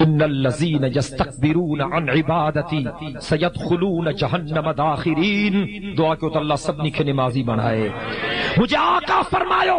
ان الذین یستکبرون عن عبادتی سیدخلون جہنم داخرین. دعا کیوں تو اللہ سبنی کے نمازی بنائے. مجھے آقا فرمایو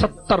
70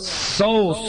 100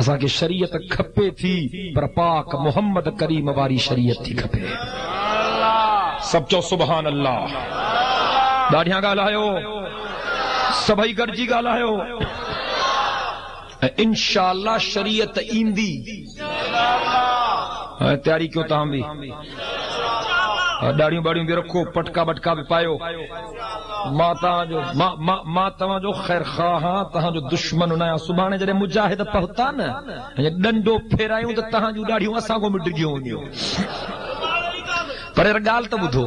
اساں کے شریعت کھپے تھی پر پاک محمد کریم واری شریعت تھی کھپے. سب چو سبحان اللہ. داڑیاں ڳالهايو سبھئی گڏجي ڳالهايو. انشاءاللہ شریعت ایندی. تیاری کیوں تاں بھی ڈاڑیوں باڑیوں بھی رکھو, پٹکا بٹکا بھی پایو. ماں تواں جو خیر خواہاں, تہاں جو دشمن نایا. سبحانے جڑے مجاہد پہتا نا ڈنڈو پھیرایوں تے تہاں جو ڈاڑیوں اساں کو مٹ گیوں ونیو. پر ڳالھ ته ٻڌو,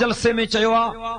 جلسے میں چيو آ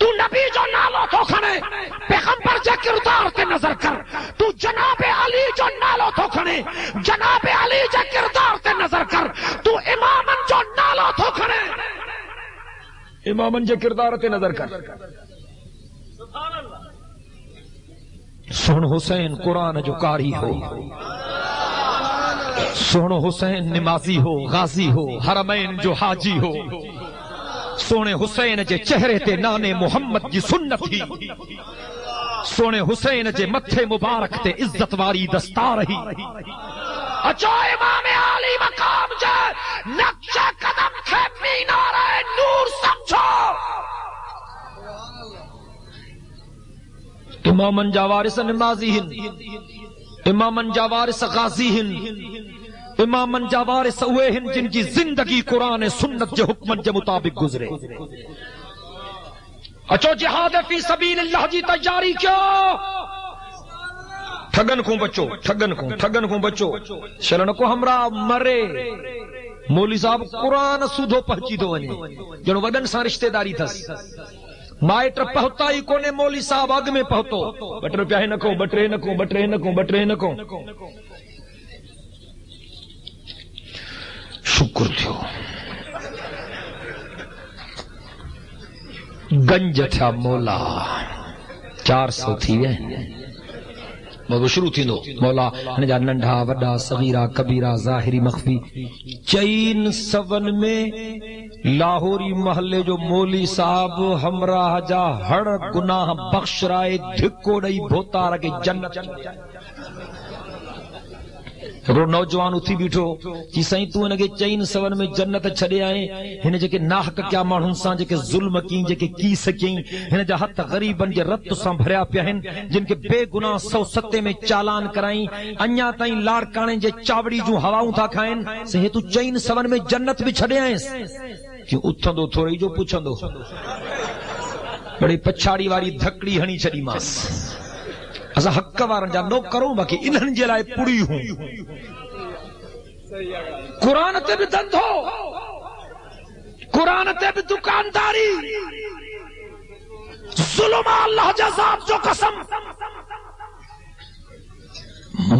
تو نبی جو نالو تو کھنے پیغمبر جے کردار تے نظر کر، تو جناب علی جو نالو تو کھنے جناب علی جے کردار تے نظر کر، تو امامن جو نالو تو کھنے امامن جے کردار تے نظر کر. سن حسین قرآن جو قاری ہو، سن حسین نمازی ہو غازی ہو حرمین جو حاجی ہو، سونے حسین جے چہرے تے نانے محمد جی سنت ہی، سونے حسین جے متھے مبارک تے عزت واری دستار ہی. اچھو امام علی مقام جے نقش قدم کے مینار نور سمجھو. امامن جا وارث نمازی ہن، امامن جا وارث غازی ہن، امامن جا وارث ہوئے ہن جن کی زندگی قرآن سنت جو حکمن کے مطابق گزرے. اچھو جہاد فی سبیل اللہ جی تیاری کیوں؟ ٹھگن کو بچو، ٹھگن کو بچو، شرن کو ہمراہ مرے. مولی صاحب قرآن سودھو پہنچی دو ونجے جنو ودن سا رشتہ داری تھس. مائٹر پہتا ہی کونے مولی صاحب آگ میں پہتو بٹر پیاہے نکو بٹرے نکو بٹرے نکو بٹرے نکو. شکر تھو گنج تھا مولا 400 تھی ہے وہ شروع تھی دو مولا جا ننڈا وڈا صغیرہ کبیرہ ظاہری مخفی. چین سون میں لاہوری محلے جو مولی صاحب ہمراہ جا ہڑ گناہ بخش رائے دھکو ڈئی بھوتا رکے جنت. رو نوجوان اتھی بیٹھو چی سائیں تو انگے چین سون میں جنت چھڑے آئیں ہن جے کہ ناحق کیا مانہن سان جے کہ ظلم کیں جے کہ کی سکیں ہن جا حت غریبن جے رت سان بھریا پہن جن کے بے گناہ 107 میں چالان کرائیں انیا تائیں لاڑکانے جے چاوڑی جو ہواؤں تھا کھائیں سے تو چین سون میں جنت بھی چھڑے آئیں کیوں اتھن دو تھوڑی جو پوچھن دو بڑی پچھاڑی واری دھکڑی ہنی چھڑی ماس. اسا حق وارن جا نو کروں باقی انہن جے لائے پڑی ہوں. قرآن تے بھی دندھو، قرآن تے بھی دکانداری، ظلم اللہ جزاب جو قسم.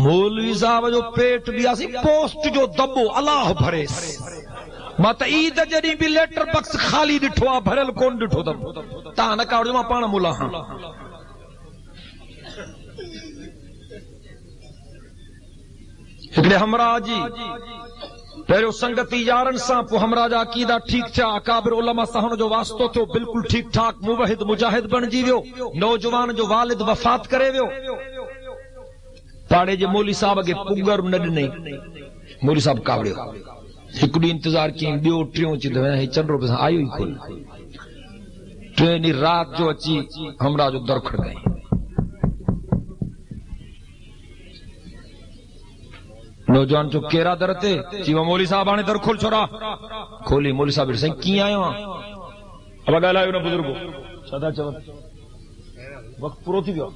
مولوی صاحب جو پیٹ بھی آسی پوسٹ جو دبو اللہ بھرے مات عید جڑی بھی لیٹر بکس خالی ڈٹھوا بھرل کون ڈٹھو دم تا نہ کاڑ جو ما پانا مولا ہاں. اگلے ہمراہ جی پہلو سنگتی یارن ساں پو ہمراہ جا عقیدہ ٹھیک تھا اکابر علماء ساہن جو واسطو تھو بالکل ٹھیک ٹھاک موحد مجاہد بن جی ویو. نوجوان جو والد وفات کرے ویو پاڑے جے مولی صاحب اگے پگر نڈ نہیں مولی صاحب کاوڑیو ہکڑی انتظار کیں ڈیو ٹریوں چی دے ہی چند روپے ساں آئیو ہی کھول ٹرینی رات جو اچھی ہمراہ جو در کھڑ گئے. نوجوان جو کیرا درتے چیوہ مولی صاحب آنے در کھول چھوڑا کھولی. مولی صاحب سے کی آئے وہاں اب اگا لائیو نا بزرگو شادہ چوت وقت پورو تھی گیا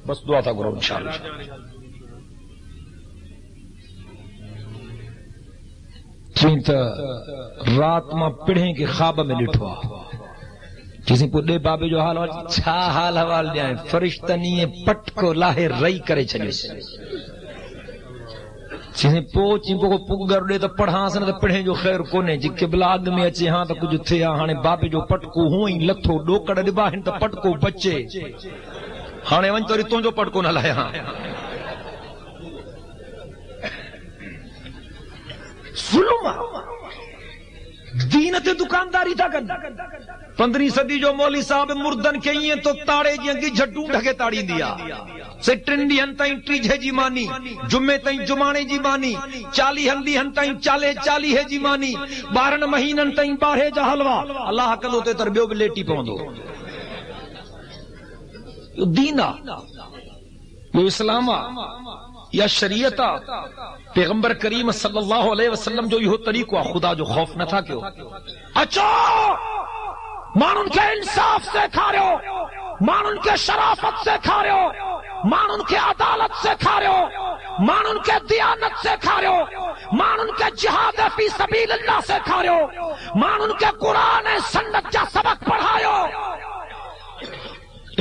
بس دعا تھا کرو انشاءاللہ. چینتا رات ماں پڑھیں کے خواب میں لٹھوا کسی پڑھے بابے جو حال چھا حال حوال جائیں فرشتہ نہیں پٹ کو لاہے رئی کرے چھلے سے چیزیں پوچیں کو پگر دے تو پڑھاں سن تو پڑھیں جو خیر کونے جی قبلہ آگ میں اچھے ہاں تو کچھ تھے ہانے باپے جو پٹکو ہوئیں لتھو ڈوکڑ ڈبا ہن تو پٹکو بچے ہانے ون تو ریتوں جو پٹکو نہ لائے ہاں. ظلم دین تے دکانداری تھا کر 15 صدی جو مولی صاحب مردن کہیں تو تاڑے جی انگی جھٹوں ڈھگے تاڑی دیا سے ٹرنڈی ہن تائیں ٹریجھے جی مانی جمعے تائیں جمانے جی مانی 40 ہندی ہن تائیں چالے 40 جی مانی 12 مہینن تائیں 12 جا حلوہ اللہ کلو تے تربیو بھی لیٹی پوندو. یہ دینا یہ اسلامہ یا شریعتہ پیغمبر کریم صلی اللہ علیہ وسلم جو یہ طریقہ خدا جو خوف نہ تھا کیوں اچھا مانن کے انصاف سے کھا رہے ہو مانن کے شرافت سے کھا رہے ہو مانن کے عدالت سے کھا رہے ہو مانن کے دیانت سے کھا رہے ہو مانن کے جہاد فی سبیل اللہ سے کھا رہے ہو مانن کے قرآن سنت کا سبق پڑھائے ہو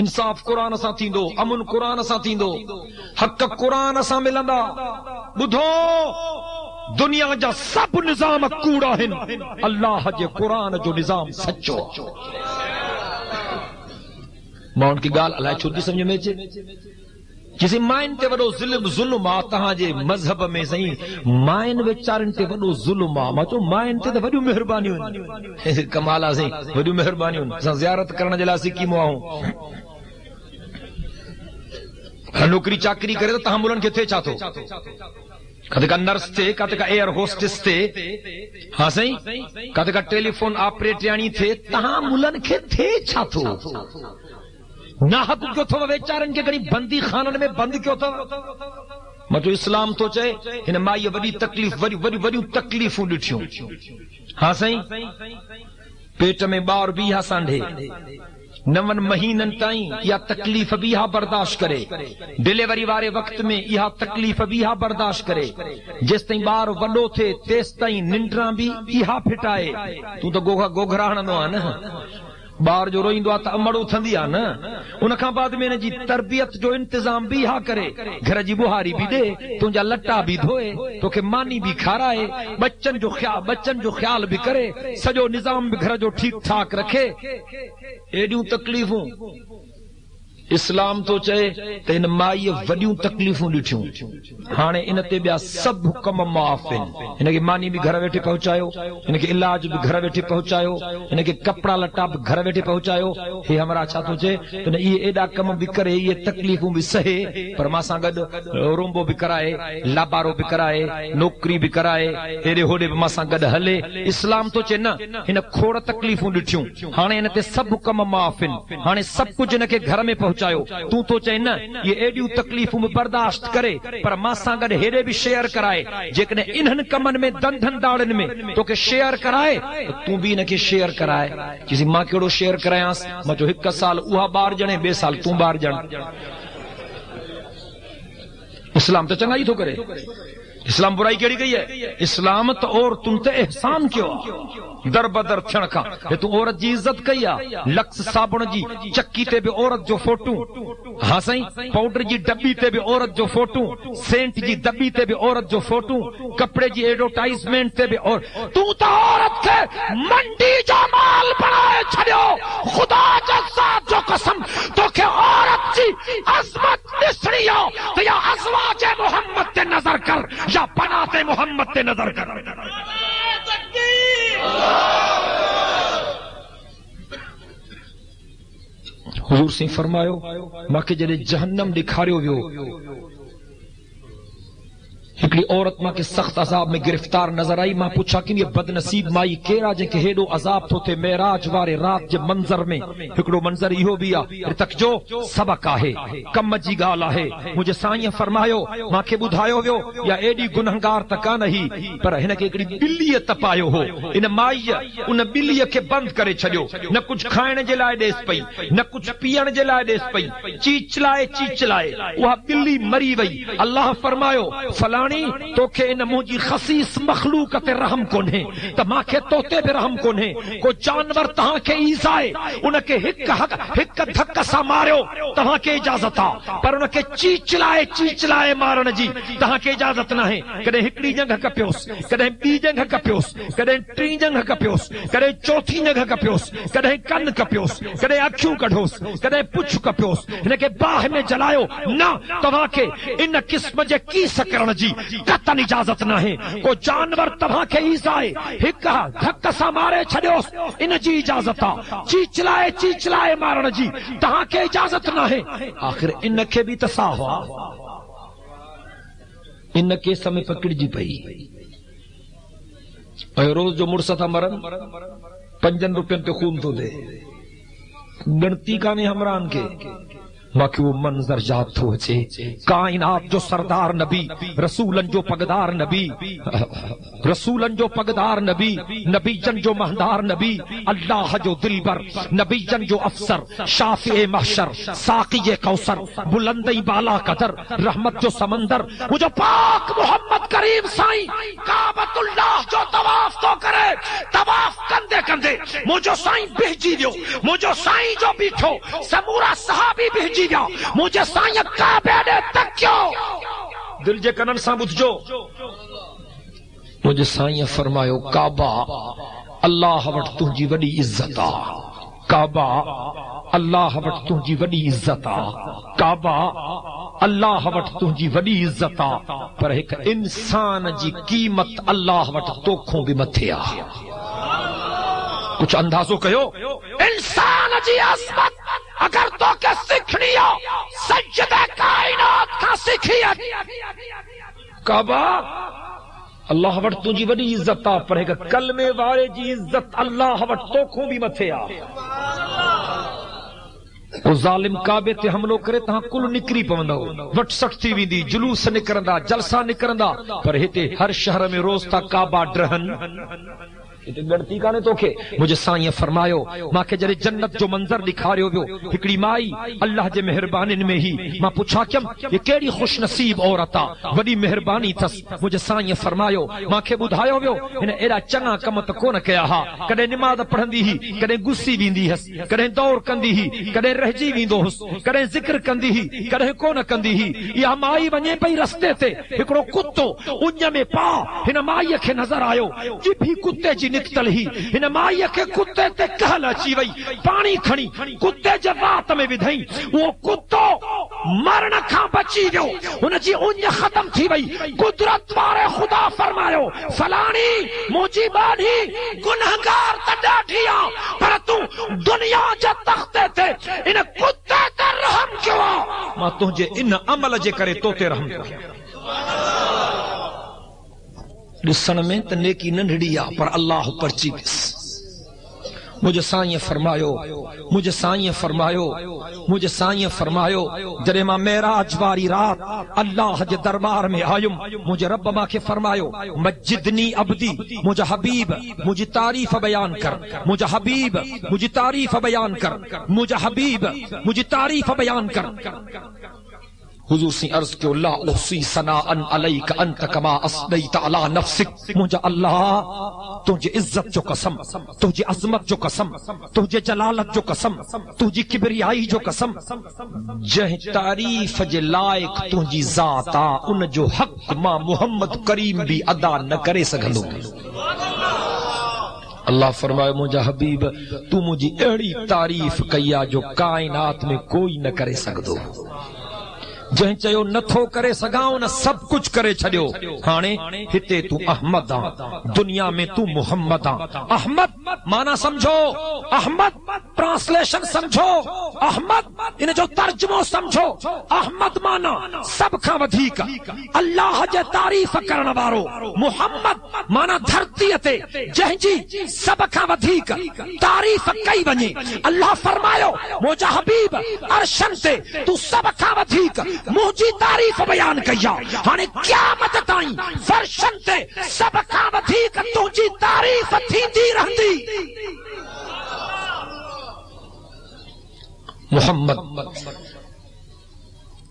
انصاف قرآن سان تھیندو، امن قرآن سان تھیندو، حق قرآن سان ملندا. بدھو دنیا جا سب نظام کوڑا ہن، اللہ جے قرآن جو نظام سچو. ماں ان کی گال الائے چھوٹی سمجھ میں چے کسی مائن تے وڈو ظلم آ تہاں جے مذہب میں سہی مائن وچارن تے وڈو ظلم آ. ما چو مائن تے وڈو مہربانی ہن کمال سی وڈو مہربانی ہن. اساں زیارت کرن جے لاسی کی مواں نوکری چاکری کرے تو تہاں ملن کے تھے چاہتو کدے کا نرس تھے کدے کا ایئر ہوسٹس تھے ہاں سہی کدے کا ٹیلی فون آپریٹرانی تھے تہاں ملن کے تھے چاہتو ناحق کیوں تھو ویچارن کے کہیں بندی خانن میں بند کیوں تھو. مطلب اسلام تو چاہے انہیں مائی وڈی تکلیف وڈی تکلیفوں ڈٹھیوں ہاں سہی پیٹ میں بار بھی ہاں سانڈے 9 مہینن تائیں یا تکلیف بھی ہاں برداشت کرے ڈیلیوری وارے وقت میں یہ تکلیف بھی ہاں برداشت کرے جس تائیں بار وڈو تھے تیس تائیں ننڈران بھی یہ پھٹائے. تو گوگھراہن نو آنا بار جو روئندو آتا امڑو تھندی آنا ان کا بعد میں نے جی تربیت جو انتظام بھی ہاں کرے گھر جی بہاری بھی دے تنجا لٹا بھی دھوئے تو کہ مانی بھی کھارائے بچن جو خیال بھی کرے سجو نظام بھی گھر جو ٹھیک ٹھاک رکھے. ایڈیوں تکلیفوں اسلام تو چاہے تے ان مائی وڈیوں تکلیفوں ڈٹھیوں ہانے ان تے بیا سب حکم معاف ہیں. ان کے مانی بھی گھر بیٹھے پہنچایو ان کے علاج بھی گھر بیٹھے پہنچایو ان کے کپڑا لٹا بھی گھر بیٹھے پہنچایو. یہ ہمارا اچھا تو چاہے تو یہ ایڈا کم بھی کرے یہ تکلیفوں بھی سہے پر ماں سان گڈ رومبو بھی کرائے لابارو بھی کرائے نوکری بھی کرائے ایڈے ہوڈے بھی ماں سان گڈ ہلے. اسلام تو چاہے نا ان کھوڑ تکلیفوں ڈٹھیوں ہانے ان تے سب حکم معاف ہیں ہانے سب کچھ ان کے گھر میں پہنچایو. تو چاہے نا یہ ایڈیوں تکلیفوں میں برداشت کرے پر ماں سان گڈ ہیڈے بھی شیئر کرائے جیکنے انہن کمن میں دندھن داڑن میں تو کہ شیئر کرائے تو بھی ان کے شیئر کرائے. کسی ماں کیڑو شیئر کرایاس ماں جو 1 سال اوہا بار جنے 2 سال تو بار جن. اسلام تو چنگائی تو کرے اسلام برائی کیڑی گئی ہے. اسلام تو اور تم تے احسان کیوں در بدر تھنکا یہ تو عورت جی عزت کیا لکس صابن جی چکی تے بھی عورت جو فوٹو ہاں سائیں پاؤڈر جی ڈبی تے بھی عورت جو فوٹو سینٹ جی ڈبی تے بھی عورت جو فوٹو کپڑے جی ایڈورٹائزمنٹ تے بھی اور تو عورت کے منڈی جو مال بنائے چھڑیو. خدا جزا جو قسم تو کہ عورت جی عظمت نسڑی ہو تو یا ازواج محمد تے نظر کر یا بنات محمد تے نظر کر. حضور سے فرماؤ ماں کے جڑے جہنم دکھاریو ویو ایکڑی عورت ماں کے سخت عذاب میں گرفتار نظر آئی. ماں پوچھا کہ یہ بد نصیب مائی کیرا جے کہ ہیڈو عذاب تو تھے معراج وارے رات جے منظر میں ایکڑو منظر ایہو بیا تک جو سبق آہے کم جی گال آہے. مجھے سائیں فرماયો ماں کے بدھایو ویو یا ایڈی گنہگار تکا نہیں پر ہن کے ایکڑی بلی تپایو ہو ان مائی ان بلی کے بند کرے چھڈیو نہ کچھ کھائن جے لائے دیس پئی نہ کچھ پیئن جے لائے دیس پئی چیچلائے وہ بلی مری وئی. اللہ فرماયો فلانی تو کہ ان مجھے خصیص مخلوق تے رحم کونے تا ماں کے توتے بھی رحم کونے کو جانور تہاں کے ایزائے ان کے ہک دھک سا مارو تہاں کے اجازت آ پر ان کے چیچلائے مارن جی تہاں کے اجازت نہ ہے. کدے ہکڑی جنگ کپیوس کدے بی جنگ کپیوس کدے ٹری جنگ کپیوس کدے چوتھی جنگ کپیوس کدے کن کپیوس کدے اکھیوں کڈھوس کدے پچھ کپیوس ان کے باہ میں جلایو نہ تہاں کے ان قسم جے کی سکرن جی قطن اجازت نہ ہے. کو جانور تباہ کے ایزائے ہکا دھک سا مارے چھڑیوس ان جی اجازت آ چیچلائے مارن جی تہاں کے اجازت نہ ہے. آخر ان کے بھی تسا ہوا ان کے سمے پکڑ جی پئی روز جو مرسا تھا مرن 5 روپین تے خون تو دے گنتی کانے ہمران کے ماں کی وہ منظر یاد تو اچے کائنات جو سردار نبی رسولن جو پگدار نبی رسولن جو پگدار نبی نبی جن جو مہندار نبی اللہ جو دلبر نبی جن جو افسر شافع محشر ساقی کوثر بلندی بالا قدر رحمت جو سمندر مجھے پاک محمد کریم سائیں کعبۃ اللہ جو طواف تو کرے طواف کندے کندے مجھے سائیں بھیجی دیو مجھے سائیں جو بیٹھو سمورا صحابی بھیجی مجھے سائیں کعبے دے تک کیوں دل جے کنن سان بدھ جو مجھے سائیں فرمایو کعبہ اللہ وٹ تجھی وڈی عزت آ کعبہ اللہ وٹ تجھی وڈی عزت آ کعبہ اللہ وٹ تجھی وڈی عزت آ پر ایک انسان جی قیمت اللہ وٹ توکھوں بھی متھے آ کچھ اندازو کہو انسان جی عظمت اگر تو کے سکھنی ہو سجدہ کائنات کا سکھیت کعبہ اللہ وٹ تجھی وڈی عزت آ پر ایک کلمے وارے جی عزت اللہ وٹ توکھوں بھی متھے آ او ظالم کعبے تے حملو کرے تہاں کل نکری پوندو وٹ سکتی ویندی جلوس نکرندا جلسہ نکرندا پر ہتے ہر شہر میں روز تا کعبہ ڈرہن گڑتی کانے توکھے مجھے سائیں فرمایو ماں کے جڑے جنت جو منظر دکھاریو ویو ہکڑی مائی اللہ جے مہربانین میں ہی ماں پوچھا کیم یہ کیڑی خوش نصیب عورتا وڈی مہربانی تھس مجھے سائیں فرمایو ماں کے بدھایو ویو ہن ایڑا چنگا کم ت کون کیا ہا کدے نماز پڑھندی ہی کدے گسی ویندی ہس کدے دور کندی ہی کدے رہجی ویندو ہس کدے ذکر کندی ہی کدے کون کندی ہی یا مائی ونجے پئی رستے تے ہکڑو کتو انج میں پا ہن مائی کے نظر آیو جی بھی کتے جی نکتل ہی ہن مائی کے کتے تے کہل اچی وئی پانی کھنی کتے جے رات میں ودھئی وہ کتو مرن کھا بچی جو ان جی انج ختم تھی وئی قدرت وارے خدا فرمایو فلانی مجھے بانی گنہگار تڈا ٹھیا پر تو دنیا جے تختے تے ان کتے تے رحم کیوں ماں تجھے ان عمل جے کرے تو تے رحم کیوں ڈسن میں تے نیکی ننھڑی آ پر اللہ پرچی بس مجھے سائیں فرمایو مجھے سائیں فرمایو مجھے سائیں فرمایو جڑے ماں معراج واری رات اللہ جے دربار میں آیم مجھے رب ماں کے فرمایو مجدنی عبدی مجھے حبیب مجھے تعریف بیان کر مجھے حبیب مجھے تعریف بیان کر مجھے حبیب مجھے تعریف بیان کر حضور سے عرض کہ لا احصی ثناء علیک انت کما اثنیت علی نفسک مجھے اللہ تجھے عزت جو قسم تجھے عظمت جو قسم تجھے جلالت جو قسم تجھے کبریائی جو قسم جہ تعریف جے لائق تجھی ذات آ ان جو حق ماں محمد کریم بھی ادا نہ کرے سگھندو اللہ فرمائے مجھے حبیب تو مجھے اڑی تعریف کیا جو کائنات میں کوئی نہ کرے سگدو جہیں چاہیو نتھو کرے سگاؤں نہ سب کچھ کرے چھڑیو ہانے ہتے تو احمد آن دنیا میں تو محمد آن احمد مانا سمجھو احمد ٹرانسلیشن سمجھو احمد انہیں جو ترجمہ سمجھو احمد مانا سب کھا ودھیک اللہ جے تعریف کرنا بارو محمد مانا دھرتیتے جہیں جی سب کھا ودھیک تعریف کئی بنی اللہ فرمایو موجہ حبیب عرشن تے تو سب کھا ودھیک مجھے تعریف بیان کیا ہانے قیامت تائیں فرشن تے سب کھا ودھیک تجھی تعریف تھی دی رہندی محمد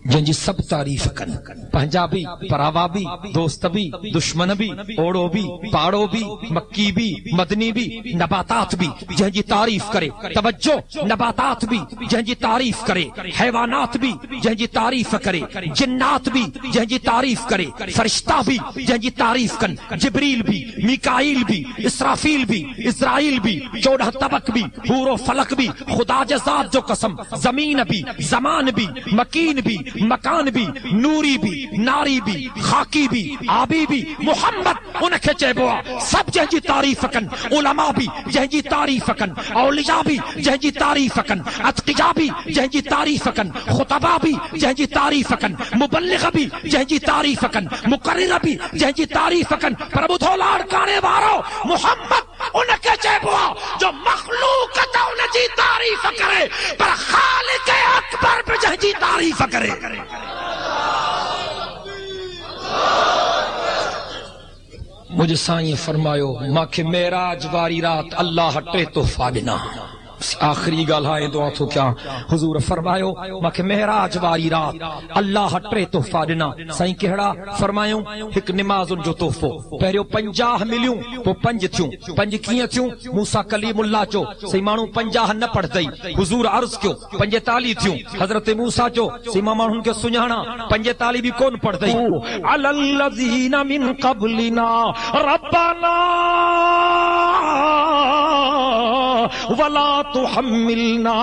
جن جی سب تعریف کن پنجابی پراوا بھی دوست بھی دشمن بھی اوڑو بھی پاڑو بھی مکی بھی مدنی بھی نباتات بھی جن جی تعریف کرے توجہ نباتات بھی جن جی تعریف کرے حیوانات بھی جن جی تعریف کرے جنات بھی جن جی تعریف کرے فرشتہ بھی جن جی تعریف کن جبریل بھی میکائیل بھی اسرافیل بھی اسرائیل بھی 14 طبق بھی حور و فلک بھی خدا جزاد جو قسم زمین بھی زمان بھی مکین بھی مکان بھی نوری بھی ناری بھی خاکی بھی آبی بھی محمد ان کے چیبوا سب جہاں جی تعریف کن علماء بھی جہاں جی تعریف کن اولیاء بھی جہاں جی تعریف کن اتقیاء بھی جہاں جی تعریف کن خطباء بھی جہاں جی تعریف کن مبلغ بھی جہاں جی تعریف کن مقرر بھی جہاں جی تعریف کن پربو دھولاڑ کانے وارو محمد ان کے چیبوا جو مخلوق ان جی تعریف کرے پر خالق اکبر جنجی تعریف کرے. مجھے سائیں فرمایو ماں کے معراج واری رات اللہ ٹے تحفہ ڈنا. آخری گل ہے دعا تو کیا حضور فرمایو ماں کے معراج واری رات اللہ ٹے تحفہ ڈنا. سائیں کہڑا فرمایو ایک نماز جو تحفو پہریو 50 ملیوں تو 5 تھیوں 5 کیے تھیوں موسیٰ کلیم اللہ چو سی مانو 50 نہ پڑھ دئی. حضور عرض کیو 45 تھیوں حضرت موسیٰ چو سی مانو کے سنجھانا 45 بھی کون پڑھ دئی. علی الذین من قبلنا ربنا ولا تحملنا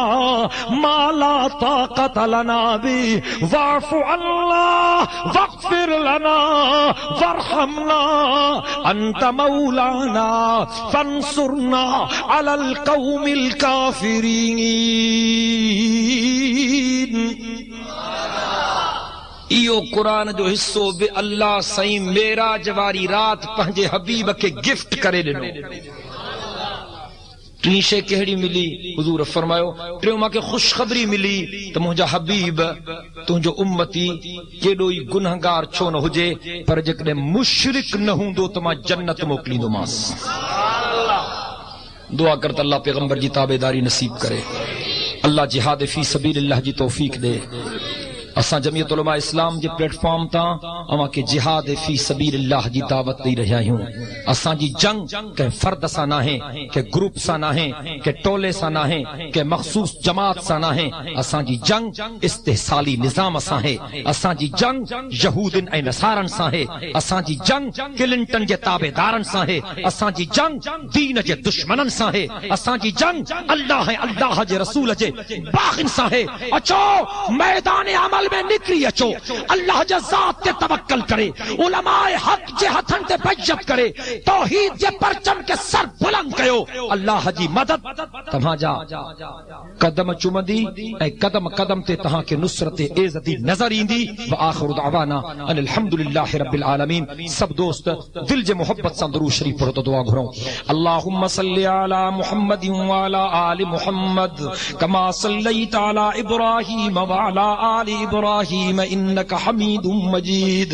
ما لا طاقة لنا به واعف عنا واغفر لنا وارحمنا أنت مولانا فانصرنا على القوم الكافرين. ایو قرآن جو حصو بے اللہ سائیں معراج واری رات پنجے حبیب کے گفٹ کرے ڈنو. ٹیں شے کہڑی ملی حضور فرمایو ٹریوں ماں کے خوشخبری ملی تو مجھا حبیب تجھو امتی کیڑوئی گنہگار چھو نہ ہوجے پر جکڑے مشرک نہ ہوں دو تو ماں جنت موکلی دو ماس. دعا کرتا اللہ پیغمبر جی تابعداری نصیب کرے. اللہ جہاد فی سبیل اللہ جی توفیق دے. اساں جمعیت علماء اسلام جی پلیٹ فارم تا اما کے جہاد فی سبیل اللہ جی دعوت دے رہا ہوں. اساں جی جنگ کہ فرد سا نہ ہیں کہ گروپ سا نہ ہیں کہ ٹولے سا نہ ہیں کہ مخصوص جماعت سا نہ ہیں. اساں جی جنگ استحصالی نظام سا ہے. اساں جی جنگ یہودن اے نصارن سا ہے. اساں جی جنگ کلنٹن جے تابعدارن سا ہے. اساں جی جنگ دین جے دشمنن سا ہے. اساں جی جنگ اللہ جے رسول جے باغن سا ہے. اچھو میدان عمل میں نکری اچو اللہ جا ذات تے توکل کرے. علماء حق جے ہتھن تے بیعت کرے. توحید جے پرچم کے سر بلند کیو. اللہ جی مدد تمہاں جا قدم چمدی اے قدم قدم تے تہاں کے نصرت عزتی نظر ایندی. وآخر دعوانا ان الحمدللہ رب العالمین. سب دوست دل جے محبت سے درود شریف پڑھو تو دعا گھروں. اللہم صلی علی محمد وعلی آل محمد کما صلیت علی ابراہیم وعلی آل ابراہیم انک حمید مجید.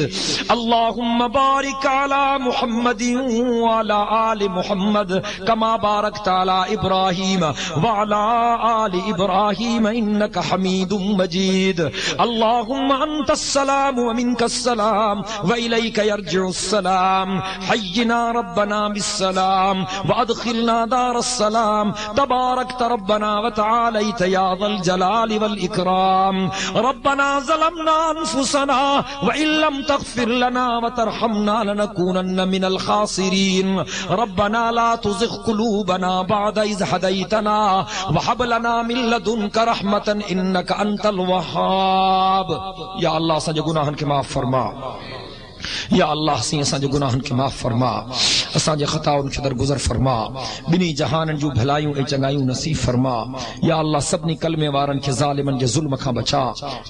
اللہم بارک علی محمد وعلی آل محمد کما بارکت علی ابراہیم وعلی آل ابراہیم انک حمید مجید. اللہم انت السلام ومنک السلام وإلیک یرجع السلام. حینا ربنا بالسلام وادخلنا دار السلام. تبارکت ربنا وتعالیت یا ذا الجلال والإکرام. ربنا ظلمنا انفسنا وان لم تغفر لنا وترحمنا لنكونن من الخاسرين. ربنا لا تزغ قلوبنا بعد اذ هديتنا وهب لنا من لدنك رحمة انك انت الوهاب. یا اللہ سجے گناہن کے معاف فرما. یا اللہ سی اساں جو گناہن کے معاف فرما. اساں جے خطاؤں کے درگزر فرما. بنی جہانن جو بھلائیوں اے چنگائیوں نصیب فرما. یا اللہ سبنی کلمے وارن کے ظالمن جے ظلم کھاں بچا.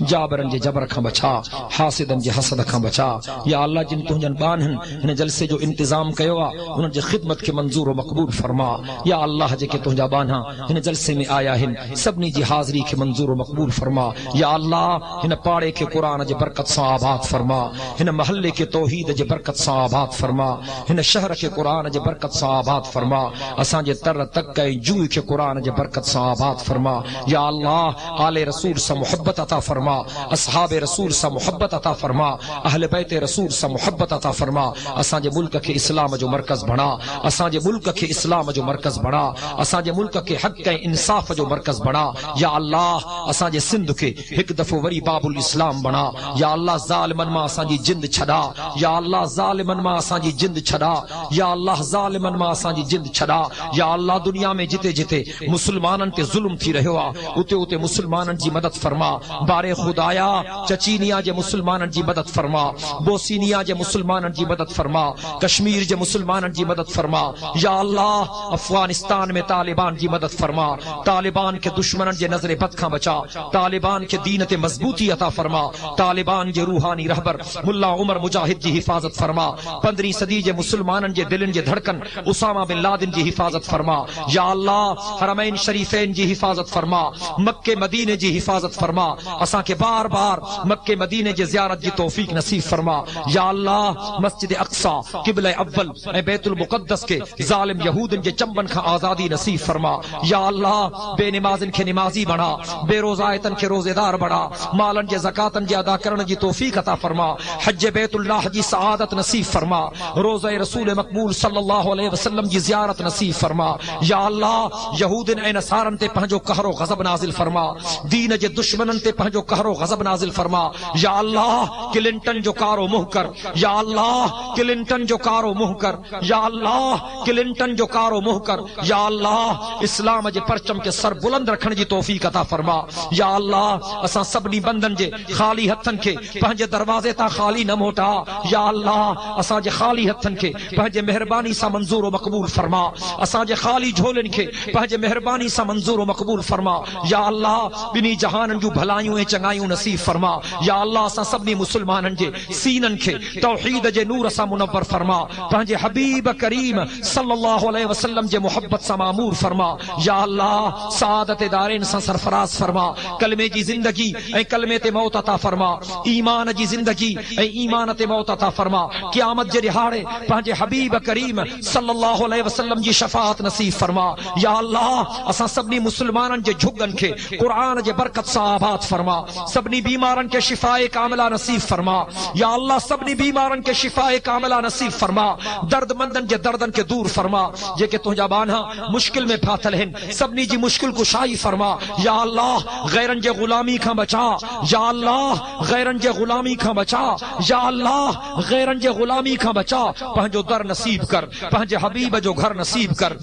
جابرن جے جبر کھاں بچا. حاسدن جے حسد کھاں بچا. یا اللہ جن تنجن بانہن انہیں جلسے جو انتظام کیوا انہیں جے خدمت کے منظور و مقبول فرما. یا اللہ جے کہ تنجا بانہا انہیں جلسے میں آیا ہن سبنی جی حاضری کے منظور و مقبول فرما. یا اللہ انہیں پاڑے کے قرآن جے برکت سے آباد فرما. انہیں محلے کے توحید جے برکت سے آباد فرما. انہیں شہر کے قرآن جے برکت سے آباد فرما. اساں جے تر تک کے جوئی کے قرآن جے برکت سے آباد فرما. یا اللہ آل رسول سے محبت عطا فرما. اصحاب رسول سے محبت عطا فرما. اہل بیت رسول سے محبت عطا فرما. اساں جے ملک کے اسلام جو مرکز بنا. اساں جے ملک کے اسلام جو مرکز بنا. اساں جے ملک کے حق کے انصاف جو مرکز بنا. یا اللہ اساں جے سندھ کے ایک دفعہ وری باب الاسلام بنا. یا اللہ ظالمن ما اساں جی جند چھڑا. یا اللہ ظالمن ما اساں جی جند چھڑا. یا اللہ ظالمن ما اساں جی جند چھڑا. یا اللہ دنیا میں جتے جتے مسلمانن تے ظلم تھی رہو اتے اتے مسلمانن جی مدد فرما. بارے خدایا چچینیا جے مسلمانن جی مدد فرما. بوسینیا جے مسلمانن جی مدد فرما. کشمیر جے مسلمانن جی مدد فرما. یا اللہ افغانستان میں طالبان جی مدد فرما. طالبان کے دشمنن جے نظر بد کھاں بچا. طالبان کے دین تے مضبوطی عطا فرما. طالبان جے روحانی رہبر ملا عمر مجاہد جی حفاظت فرما. 15 صدی جے مسلمانن جے دلن جے دھڑکن اسامہ بن لادن جی حفاظت فرما یا اللہ حرمین شریفین جی حفاظت فرما مکہ مدینے جی حفاظت فرما اساں کے بار بار مکہ مدینے جی زیارت جی توفیق نصیب فرما یا اللہ مسجد اقصی قبلہ اول اے بیت المقدس کے ظالم یہودن جے چمبن کا آزادی نصیب فرما یا اللہ بے نمازن کے نمازی بنا بے روزایتن کے روزے دار بڑا مالن جے زکاتن جے ادا کرن جی توفیق عطا فرما حج بیت اللہ جی سعادت نصیب فرما روزہ رسول مقبول صلی اللہ علیہ وسلم جی زیارت نصیب فرما یا اللہ یہودن اے نصارن تے پہنجو قہر و غضب نازل فرما دین جے دشمنن تے پہنجو قہر و غضب نازل فرما یا اللہ کلنٹن جو کارو مہ کر یا اللہ کلنٹن جو کارو مہ کر یا اللہ کلنٹن جو کارو مہ کر یا اللہ اسلام جے پرچم کے سر بلند رکھن جی توفیق عطا فرما یا اللہ اساں سبنی بندن جے خالی ہتھن کے پہنجے دروازے تا خالی نہ موٹا یا اللہ اساں جے خالی ہتھن کے پہنجے مہربانی سا منظور و مقبول فرما اساں جے خالی جھولن کے پہنجے مہربانی سا منظور و مقبول فرما یا اللہ بنی جہانن جو بھلائیوں چنگائیوں نصیب فرما یا اللہ اساں سبنی مسلمانن جے سینن کے توحید جے نور سا منور فرما پہنجے حبیب کریم صلی اللہ علیہ وسلم جے محبت سا معمور فرما یا اللہ سعادت دارین سا سرفراز فرما کلمے جی زندگی اے کلمے تے موت عطا فرما ایمان جی زندگی اے ایمان تے موت عطا فرما قیامت جے دہاڑے پہنجے حبیب کریم صلی اللہ علیہ وسلم جی شفاعت نصیب فرما یا اللہ اساں سبنی مسلمانن جے جھگن کے قرآن جے برکت سا آباد فرما سبنی بیمارن کے شفاء کاملہ نصیب فرما یا اللہ سبنی بیمارن کے شفاء کاملہ نصیب فرما درد مندن جے دردن کے دور فرما جے کہ تجھا بانہا مشکل میں پھاتل ہیں سبنی جی مشکل کو شائی فرما یا اللہ غیرن جے غلامی کھا بچا یا اللہ غیرن جے غلامی کھا بچا یا اللہ غیرن جے غلامی کھا بچا پہنجو در نصیب کر پہنجے حبیب جو گھر نصیب کر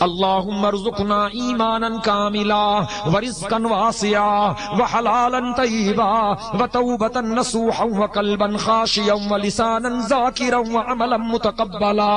اللہم ارزقنا ایمانا کاملا ورزقا واسعا وحلالا طیبا وتوبتا نصوحا وقلبا خاشیا ولسانا ذاکرا وعملا متقبلا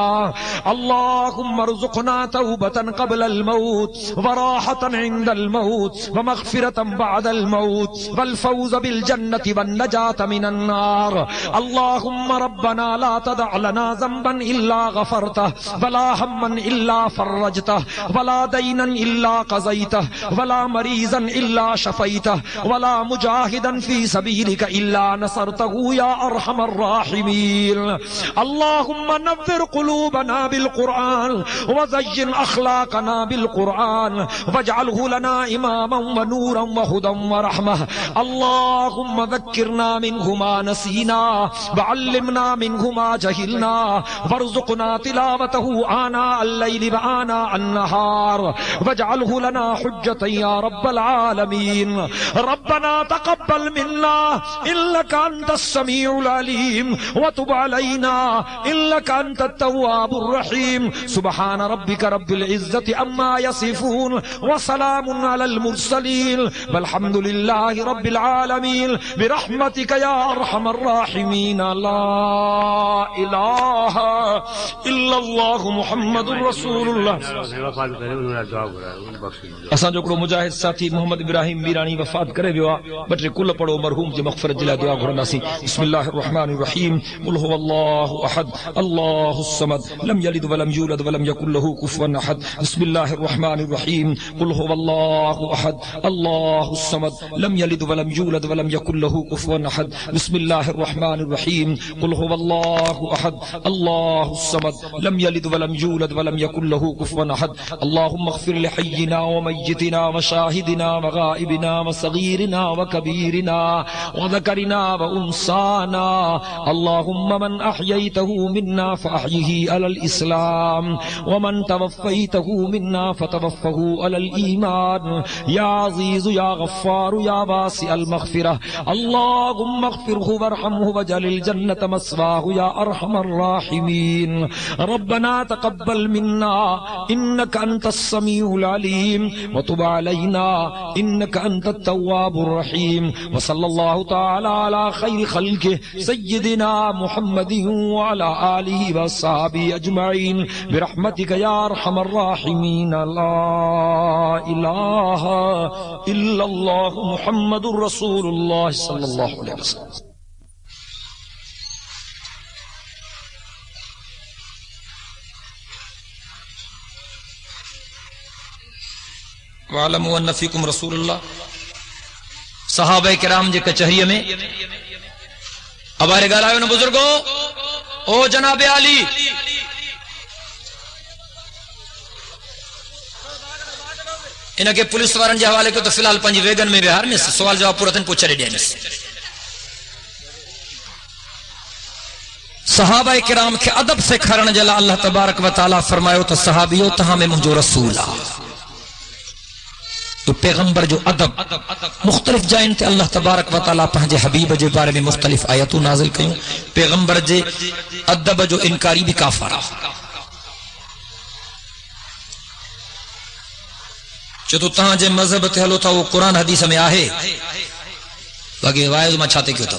اللہم ارزقنا توبتا قبل الموت وراحتا عند الموت ومغفرتا بعد الموت والفوز بالجنة والنجاة من النار اللهم ربنا لا تدع لنا ذنبا إلا غفرته ولا هما إلا فرجته ولا دينا إلا قضيته ولا مريضا إلا شفيته ولا مجاهدا في سبيلك إلا نصرته يا أرحم الراحمين اللهم نور قلوبنا بالقرآن وزين أخلاقنا بالقرآن واجعله لنا إماما ونورا وهدى ورحمة اللهم ذكرنا منه ما نسينا وعلمنا منه ما جهلنا وارزقنا تلاوته آناء الليل وآناء النهار واجعله لنا حجة يا رب العالمين ربنا تقبل منا إنك أنت السميع العليم وتب علينا إنك أنت التواب الرحيم سبحان ربك رب العزة عما يصفون وسلام على المرسلين والحمد لله رب العالمين برحمتك يا أرحم الراحمين لا إله إلا الله محمد رسول الله اساں جو کڑو مجاہد ساتھی محمد ابراہیم میرانی وفات کرے ویا بٹرے کل پڑھو مرحوم جی مغفرت جلا دعا گھرنا سی بسم اللہ الرحمن الرحیم قل هو اللہ احد اللہ الصمد لم یلد ولم یولد ولم یکن له کفوا احد بسم اللہ الرحمن الرحیم قل هو اللہ احد اللہ الصمد لم یلد ولم یولد ولم یکن له کفوا احد بسم اللہ الرحمن الرحیم قل هو اللہ احد اللہ الصمد لم یلد ولم یولد ولم یکن له کفوا احد اللهم اغفر لحینا ومیتنا وشاہدنا وغائبنا وصغیرنا وکبیرنا وذکرنا وانسانا اللهم من احییته منا فاحیه علی الاسلام ومن توفیته منا فتوفه علی الایمان یا عزیز یا غفار یا واسع المغفرہ اللهم اغفره وارحمه واجعل الجنة مثواه یا ارحم الراحمین ربنا تقبل منا انك انت السميع العليم وتب علينا انك انت التواب الرحيم وصلى الله تعالى على خير خلقه سيدنا محمد وعلى آله وصحبه اجمعين برحمتك يا ارحم الراحمين لا اله الا الله محمد رسول الله صلى الله عليه وسلم وَعَلَمُوا أَنَّ فِيكُمْ رَسُولَ اللَّهِ صحابہ کرام جے کچہری میں ابارے گالایو نا بزرگو او جناب علی انہاں کے پولیس وارن جے حوالے کو تو فی الحال پنجی ویگن میں بہار میں سوال جواب پورا تن پوچھا ڈے میں صحابہ کرام کے ادب سے کھرن جلا اللہ تبارک و تعالی فرمایو تو صحابیو تہاں میں مجھو رسول تو پیغمبر جو ادب مختلف جائن تے اللہ تبارک و تعالی پنجے حبیب جے بارے میں مختلف آیتوں نازل کیوں پیغمبر جے ادب جو انکاری بھی کافر جو تہاں جے مذہب تے ہلو تھا وہ قرآن حدیث میں آہے باقی وائز میں چھاتے کیوں تھا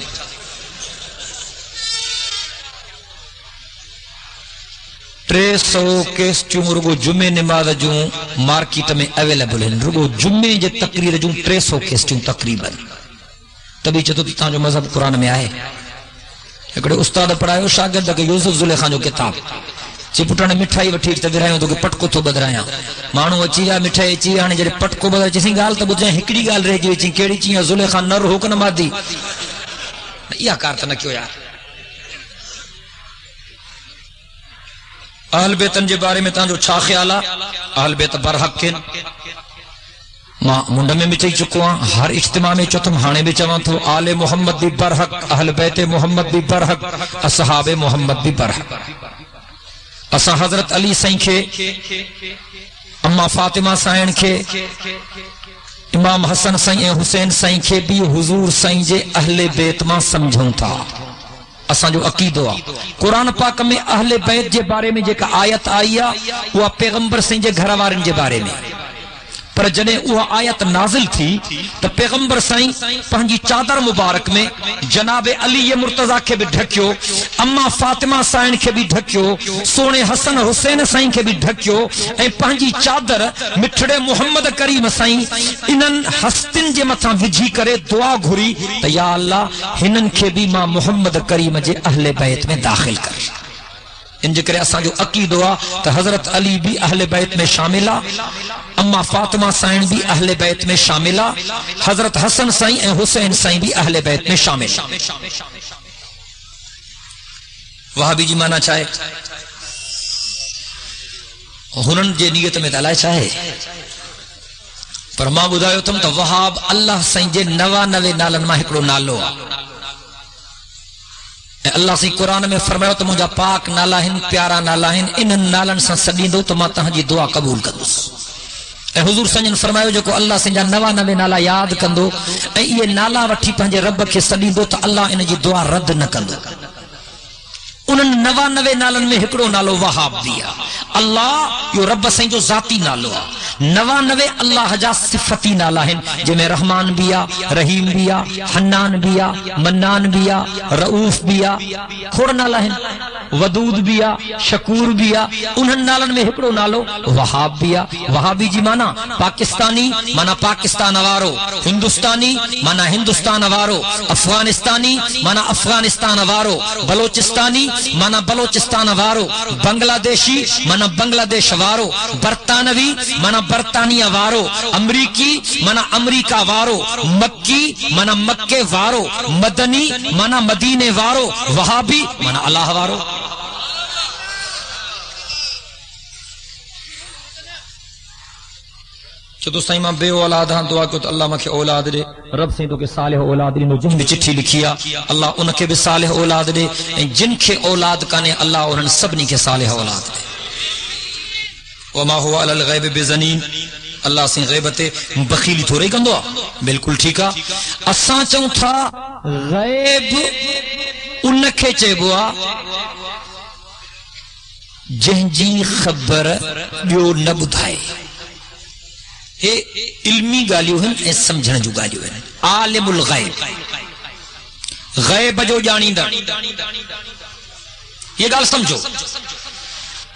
300 کیسٹیوں رگو جمعے نماز جوں مارکیٹ میں اویلیبل ہیں رگو جمعے جے تقریر جوں 300 کیسٹیوں تقریباً تبھی چتو تاں جو مذہب قرآن میں آئے ایکڑے استاد پڑھائیو شاگرد کہ یوسف زلیخان جو کتاب چی پٹھانے مٹھائی وٹھی تے ورایوں تو کہ پٹکو تو بدرایا مانو اچی یا مٹھائی چی ہانے جڑے پٹکو بدر چی گال تے بجے ہکڑی گال رہ گئی چی کیڑی چی زلیخان نر ہو کنا مادی یا کار تے نہ کیوں یار اہل بیتن جے بارے میں تاں جو چھا خیالا اہل بیت برحق کن ماں منڈ میں بھی چاہی چکوا ہر اجتماع میں چوتم ہانے بھی چوان تو آل محمد بھی برحق اہل بیت محمد بھی برحق اصحاب محمد بھی برحق اسا حضرت علی سائیں کے اما فاطمہ سائن کے امام حسن سائیں حسین سائیں کے بھی حضور سائیں جے اہل بیت ماں سمجھوں تھا اساں جو عقیدہ قرآن پاک میں اہل بیت جے بارے میں جے کا آیت آئیا وہ پیغمبر سائیں جے گھر وارن جے بارے میں پر جنہیں وہ آیت نازل تھی تو پیغمبر سائیں پہنجی چادر مبارک میں جناب علی مرتضی کے بھی ڈھکیو اما فاطمہ سائن کے بھی ڈھکیو سونے حسن حسین سائن کے بھی ڈھکیو اے پہنجی چادر مٹھڑے محمد کریم سائن انن ہستن جے متھاں وجھی کرے دعا گھری تو یا اللہ ہنن کے بھی ماں محمد کریم جے اہل بیت میں داخل کر ان جکرے اساں جو عقیدہ تو حضرت علی بھی اہل بیت میں شاملہ اما فاطمہ سائن بھی اہل بیت میں شاملہ حضرت حسن سائن اے حسین سائن بھی اہل بیت میں شامل وہابی جی مانا چاہے ہنن جے نیت میں دلائے چاہے پر ماں بدایو تم تو وہاب اللہ سائن جے 99 نالن ماں ہکڑو نالو اللہ سی قرآن میں فرمایا تو مجھا پاک نالا ہن پیارا نالا ہن انہن نالن سا سڑی دو تو ماں تہاں جی دعا قبول کردوس اے حضور سنجن فرمایا جو کو اللہ سنجا 99 نالا یاد کندو اے یہ نالا وٹھی پہنجے رب کے سڑی دو تو اللہ ان جی دعا رد نہ کندو انہن 99 نالن میں ہکڑو نالو وہاب دیا اللہ یو رب سائیں جو ذاتی نالو 99 اللہ جا صفتی نالا ہیں جے میں رحمان بیا رحیم بیا حنان بیا منان بیا رؤوف بیا کھوڑ نالا ہیں ودود بیا شکور بیا انہن نالن میں ہکڑو نالو وہاب بیا وہابی جی مانا پاکستانی مانا پاکستان وارو ہندوستانی مانا ہندوستان وارو افغانستانی مانا افغانستان وارو بلوچستانی مانا بلوچستان وارو بنگلہ دیشی مانا بنگلہ دیش وارو برطانوی مانا برطانیہ وارو امریکی مانا امریکہ وارو مکی مانا مکے وارو مدنی مانا مدینے وارو وہابی مانا اللہ وارو چتو سائیں ماں بے اولاد ہاں دعا کو تو اللہ مکھے اولاد دے رب سائیں تو کہ صالح اولاد دے جن بھی چٹھی لکھیا اللہ ان کے بھی صالح اولاد دے جن کے اولاد کانے اللہ انہن سبنی کے صالح اولاد دے وما هو علی الغیب بزنین اللہ سائیں غیبت بخیلی تھوڑے کندو بالکل ٹھیکا اساں چوں تھا غیب ان کے چیبوا جن جی خبر بیو نہ بدھائے علمی گالیوں ہیں اے سمجھنے جو گالیوں ہیں عالم الغیب غیب جو جانی دا یہ گال سمجھو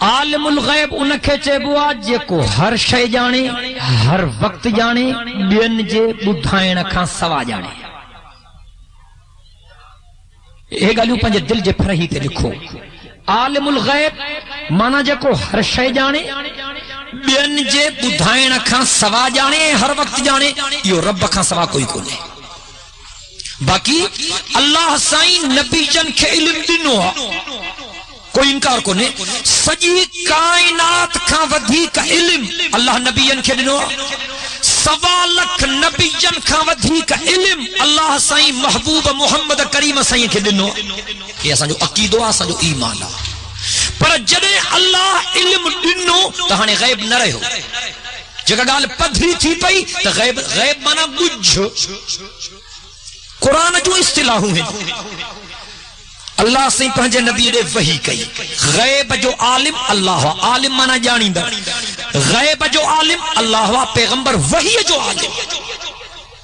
عالم الغیب انکھے چیبوا جے کو ہر شے جانے ہر وقت جانے بین جے بدھائن کھاں سوا جانے یہ گالیوں پنجے دل جے پھرہی تے لکھو عالم الغیب مانا جے کو ہر شے جانے بین جے بدھائن کھاں سوا جانے ہر وقت جانے یہ رب کھاں سوا کوئی کو نہیں باقی اللہ سائیں نبی جن کے علم دنو کوئی انکار کو نہیں سجی کائنات کھاں ودھی کا علم اللہ نبی جن کے دنو سوا لکھ نبی جن کھاں ودھی کا علم اللہ سائیں محبوب محمد کریم سائیں کے دنو یہ اساں جو عقیدو اساں جو ایمان پر جدے اللہ علم دنو تہانے غیب نہ رہو جگہ گال پدھری تھی پئی تو غیب مانا بجھ قرآن جو اصطلاحوں ہیں اللہ سے پہنچے نبی نے وحی کئی غیب جو عالم اللہ عالم مانا جانی دا غیب جو عالم اللہ پیغمبر وحی جو عالم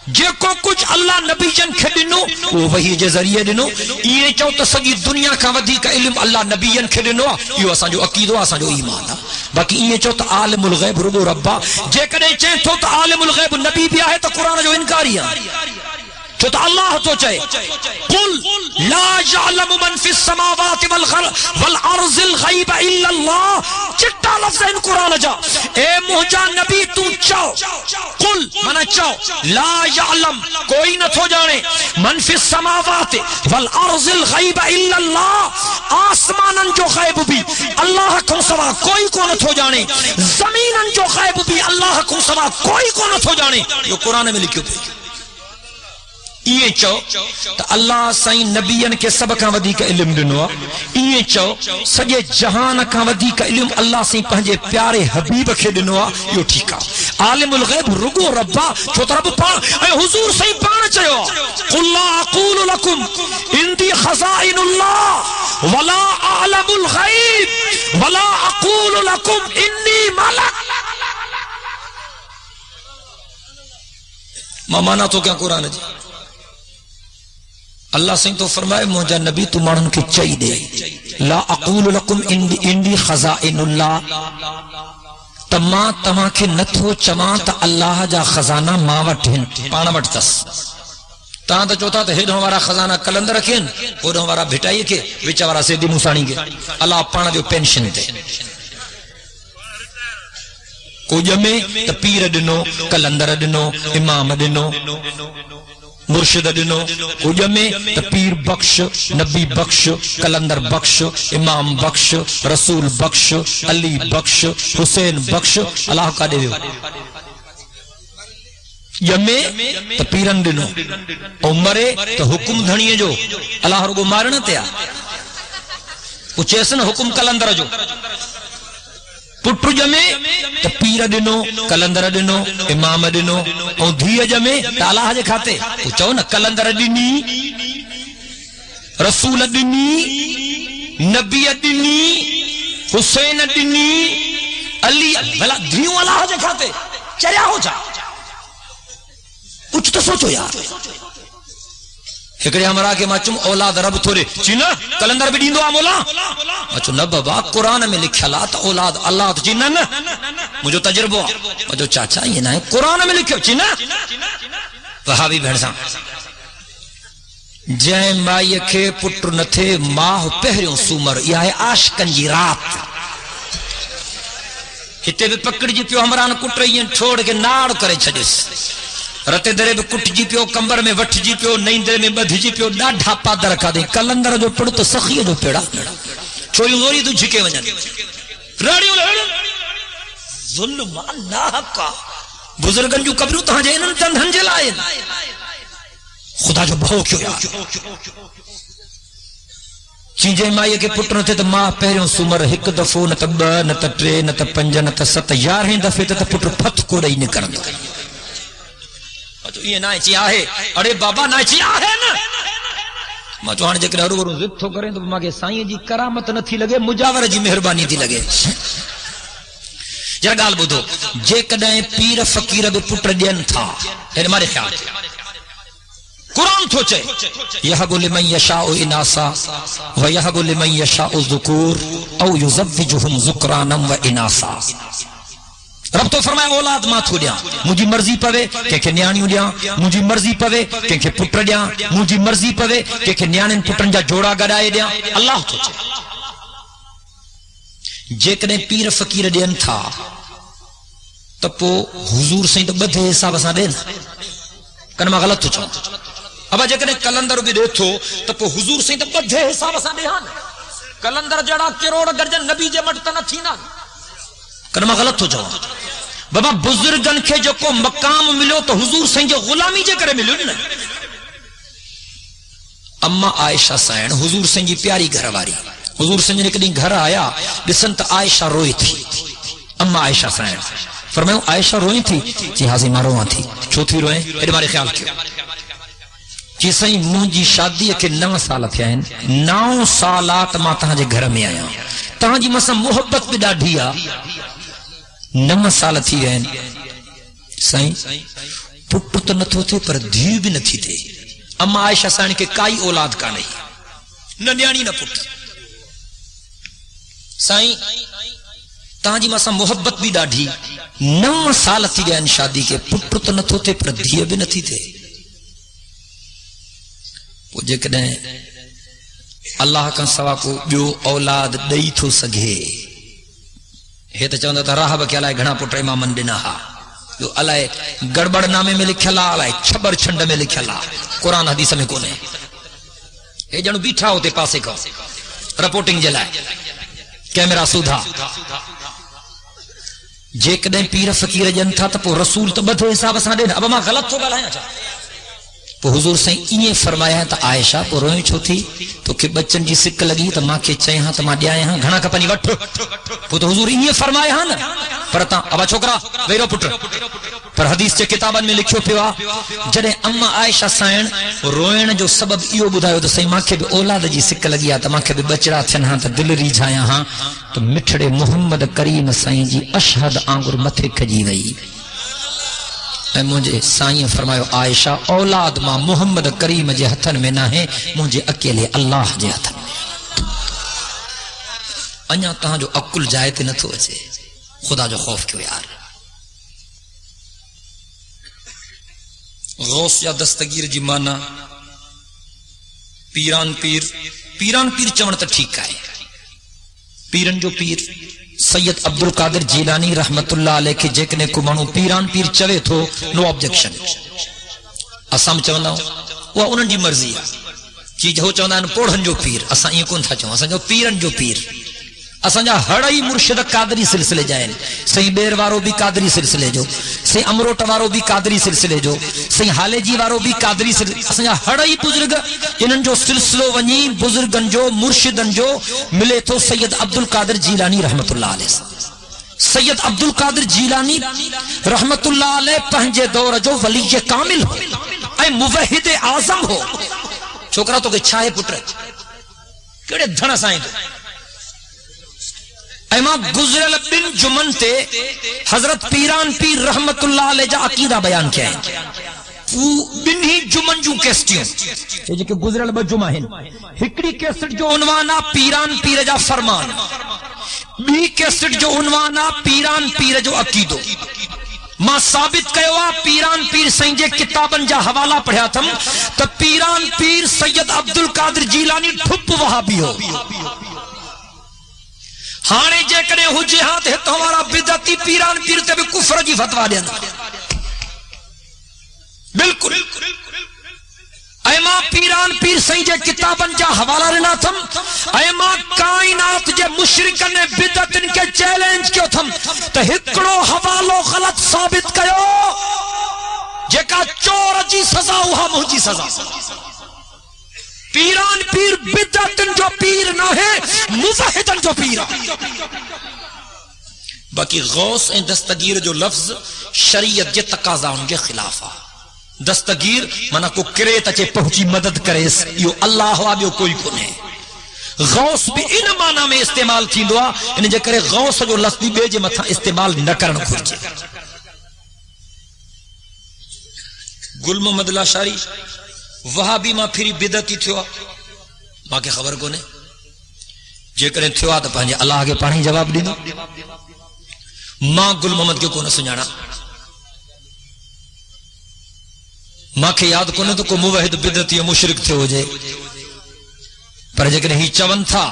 جے کو کچھ اللہ نبی جن کھے دنو وہ وحی جے ذریعے دنو یہ چاہو تو سگی دنیا کا ودھی کا علم اللہ نبی جن کھے دنو یہ اساں جو عقیدو اساں جو ایمان باقی یہ چاہو تو عالم الغیب ربو ربا جے کدے چاہیں تو عالم الغیب نبی بھی آئے تو قرآن جو انکاری ہے جو تو اللہ تو چاہے قل لا يعلم من في السماوات والارض الغیب الا اللہ چٹا لفظ ان قرآن جا اے مہجا نبی تو چاہو قل منا چاہو لا يعلم کوئی نہ تھو جانے من في السماوات والارض الغیب الا اللہ آسمانن جو غیب بھی اللہ کو سوا کوئی کو نہ تھو جانے زمینن جو غیب بھی اللہ کو سوا کوئی کو نہ تھو جانے یہ قرآن میں لکھو پہ یہ چو تو اللہ سائیں نبیین کے سب کا ودی کا علم دنوا یہ چو سجے جہان کا ودی کا علم اللہ سائیں پہنجے پیارے حبیب کے دنوا یہ ٹھیکا عالم الغیب رگو ربا چھو تو رب پان اے حضور سائیں پان چاہو قل لا اقول لکم اندی خزائن اللہ ولا اعلم الغیب ولا اقول لکم انی ملک مانا تو کیا قرآن جی اللہ سنگ تو فرمائے موجہ نبی تو مارن کی چاہی دے لا اقول لکم اندی خزائن اللہ تما کے نتھو چما تا اللہ جا خزانہ ماوٹ ہن پانا وٹ تس تاں تا چوتا تا ہیڈ ہمارا خزانہ کلندر رکھیں اور ہمارا بھٹائی کے وچا ہمارا سیدھی موسانی کے اللہ پانا دیو پینشن دے کو جمے تا پیر دنو کلندر دنو امام دنو مرشد دنو اجمے تا پیر بخش نبی بخش کلندر بخش امام بخش رسول بخش علی بخش حسین بخش اللہ کا دے یمے تا پیرن دنو عمرے تا حکم دھنیے جو اللہ رگو مارن تیا اچھے سن حکم کلندر جو پٹر جمے تو پیر دنو کلندر دنو امام دنو اور دھی جمے تو اللہ جے کھاتے تو چاہو نا کلندر دنی رسول دنی نبی دنی حسین دنی علی بھلا دھیوں اللہ جے کھاتے چریا ہو جا کچھ تو سوچو یار ایکڑے ہمارا کے ماچم اولاد رب تھوڑے چینا کلندر بھی دیندو آم اولا ماچو نا بابا قرآن میں لکھا لا تا اولاد اللہ تو چینا نا مجھو تجربہ مجھو چاچا یہ نا ہے قرآن میں لکھا چینا وہابی بھڑساں جائیں مائی کے پٹر نتھے ماہ پہریوں سومر یہ ہے عاشقن جی رات ہتے بھی پکڑ جی پیو ہمارا کٹ رہی ہیں چھوڑ کے ناڑ کرے چھجس رتے درے بھی کٹ جی پیو کمبر میں وٹ جی پیو نئی درے میں بدھ جی پیو ڈاڈھا پادر رکھا دیں کلندر جو پڑھو تو سخی جو پیڑا چھوڑی غوری تو جھکے وجن راڑیوں لڑ ظلم اللہ کا بزرگن جو قبرو تہاں جائے انہوں تن ہنجے لائے خدا جو بہو کیوں یار چیجے مائیے کے پٹر تھے تو ماہ پہریوں سمر ہک دفو نتا با نتا ٹرے نتا پنجا نتا ست یارہیں دفے تا پٹر پھت کو رہی نکرن تو یہ نائے چی آہے اڑے بابا نائے چی آہے نا ماں چوہاں جے کہ ہرو برو ضد تو کریں تو ماں کے سائیں جی کرامت نہ تھی لگے مجاور جی مہربانی تھی لگے جرا گال بدھو جے کدائیں پیر فقیر بے پٹر دین تھا ہے ہمارے خیال قرآن تو چے یہب لمن یشاء اناسا و یہب لمن یشاء الذکور او یزوجہم ذکرانا و اناسا رب تو فرمائے اولاد ماں تھو دیا مجھے مرضی پوے کہ نیانیوں دیا مجھے مرضی پوے کہ پٹر دیا مجھے مرضی پوے کہ نیانن پٹرن جا جوڑا گڑائے دیا اللہ تو چے جے کنے پیر فقیر دین تھا تو پو حضور سے تو بدھے حساب سا دے کن میں غلط تو چاہوں اب جے کنے کلندر بھی دے تھو تو پو حضور سے تو بدھے حساب سا دے ہاں کلندر جڑا کروڑ گرجن نبی جے مٹتا نہ تھی نا کن میں غلط تو چاہوں بابا بزرگن کے جو کو مقام ملو تو حضور سے جو غلامی جے کرے ملو نا اما عائشہ سائن حضور سے جی پیاری گھر واری حضور سے جی کدی گھر آیا بسنت عائشہ روئی تھی اما عائشہ سائن فرمائے عائشہ روئی تھی جی حاضی ماں روان تھی چھو تھی روئیں ایڈی مارے خیال کیا جی سائیں مجھے شادی کے 9 سال تھے ہیں 9 سالات ماں تہاں جے گھر میں آیا تہاں جی مسا محبت بھی ڈاڑھی آ 9 سال تھی ہیں سائیں پٹ تو نہ تھے پر دھیو بھی نہ تھی تھے اما عائشہ سائن کے کائی اولاد کا نہیں نہ نیانی نہ پٹ سائیں تہاں جی مسا محبت بھی ڈاڑھی 9 سال تھی گئے شادی کے پٹ تو نہ تھے پر دھیو بھی نہ تھی تھے وہ جے کدیں اللہ کا سوا کو بیو اولاد دئی تھو سگے ہے تو چاہتا تھا راہ بکیا لائے گھنا پٹر امام ڈنا ہا جو علائے گڑبڑ نامے میں لکھلا علائے چھبر چھنڈ میں لکھلا قرآن حدیث میں کونے ہے جنو بیٹھا ہوتے پاسے کو رپورٹنگ جلائے کیمرہ سودھا جے کدیں پیر فقیر جن تھا تو پو رسول تو بدھے حساب سا دے اب ماں غلط ہو گا تو حضور سے یہ فرمایا ہے تو عائشہ کو روئیں چھو تھی تو کہ بچن جی سک لگی تو ماں کے چاہے ہاں تو ماں ڈیائے ہاں گھنا کپنی وٹھ تو حضور یہ فرمایا ہے نا پر تا ابا چھوکرا ویرو پٹر پر حدیث چے کتابن میں لکھو پیوا جڑے اما عائشہ سائن روئن جو سبب ایو بدھایو تو صحیح ماں کے بھی اولاد جی سک لگی تو ماں کے بھی بچڑا تھن ہاں تو دل ریجھایا ہاں تو مٹھڑے محمد کریم سائیں جی اشہد آنگر متھے کھجی وئی مجھے سائیں فرمایا عائشہ اولاد ماں محمد کریم جے ہتھن میں نہ ہے مجھے اکیلے اللہ جے ہتھن میں انیا تہاں جو عقل جائے تے نہ تھو اچے خدا جو خوف کیوں یار غوث یا دستگیر جی مانا پیران پیر چون تا ٹھیک ہے پیرن جو پیر سید عبد القادر جیلانی رحمت اللہ علیہ کے جیکنے کو مانو پیران پیر چوے تھو نو آبجیکشن اسام چونا وہ انہوں جی مرضی ہے چیز ہو چونا ان پوڑھن جو پیر اسان یہ کون تھا چونا اسان جو پیرن جو پیر اسان جا ہڑائی مرشد قادری سلسلے جائیں سی بیر وارو بھی قادری سلسلے جو سی امروٹ وارو بھی قادری سلسلے جو سی حالے جی وارو بھی قادری سلسلے اسان جا ہڑائی بزرگ انہن جو سلسلو ونی بزرگن جو مرشدن جو ملے تو سید عبد القادر جیلانی رحمت اللہ علیہ سید عبد القادر جیلانی رحمت اللہ علیہ پہنجے دور جو ولی کامل ہو اے موحد اعظم ہو چھوکرا تو کہ چھائے پٹر کیڑے دھنا سائیں ایما گزرل بن جمن تے حضرت پیران پیر رحمت اللہ علیہ جا عقیدہ بیان کیا ہے بن ہی جمن جو کیسٹیوں یہ جو کہ گزرل بن جمن ہکڑی کیسٹ جو عنوانا پیران پیر جا فرمان بی کیسٹ جو عنوانا پیران پیر جو عقیدو ماں ثابت کہوا پیران پیر سنجے کتابن جا حوالہ پڑھیا تھم تو پیران پیر سید عبد القادر جیلانی ٹھپ وہابی ہو ہانے جے کنے ہوجے ہاتھ ہے تو ہمارا بدعتی پیران پیر تے بھی کفر جی فتوہ دینا بالکل ایما پیران پیر صحیح جے کتابن جا حوالہ رہنا تھم ایما کائنات جے مشرکن نے بدعتن کے چیلنج کیوں تھم تو ہکڑو حوالو غلط ثابت کیو جے کا چور جی سزا ہوا مجھے سزا پیران پیر بدعتن جو پیر نہ ہے موحدن جو پیر باقی غوث این دستگیر جو لفظ شریعت جے تقاضا ان کے خلاف آ دستگیر منا کو کرے تچے پہنچی مدد کرے یو اللہ ہوا بیو کوئی کو نہیں غوث بھی ان معنی میں استعمال تھی دعا انہیں جے کرے غوث جو لفظ بھی بے جے متھا استعمال نہ کرنا کھرچے گل محمد لاشاری وہاں بھی ماں پھری بدعتی تھوا ماں کے خبر کو نے جے کریں تھوا تو پہنجے اللہ کے پانی جواب دینا ماں گل محمد کے کو نہ سنجانا ماں کے یاد کو نے تو کو موحد بدعتی مشرک تھے ہو جائے پر جے کریں ہی چون تھا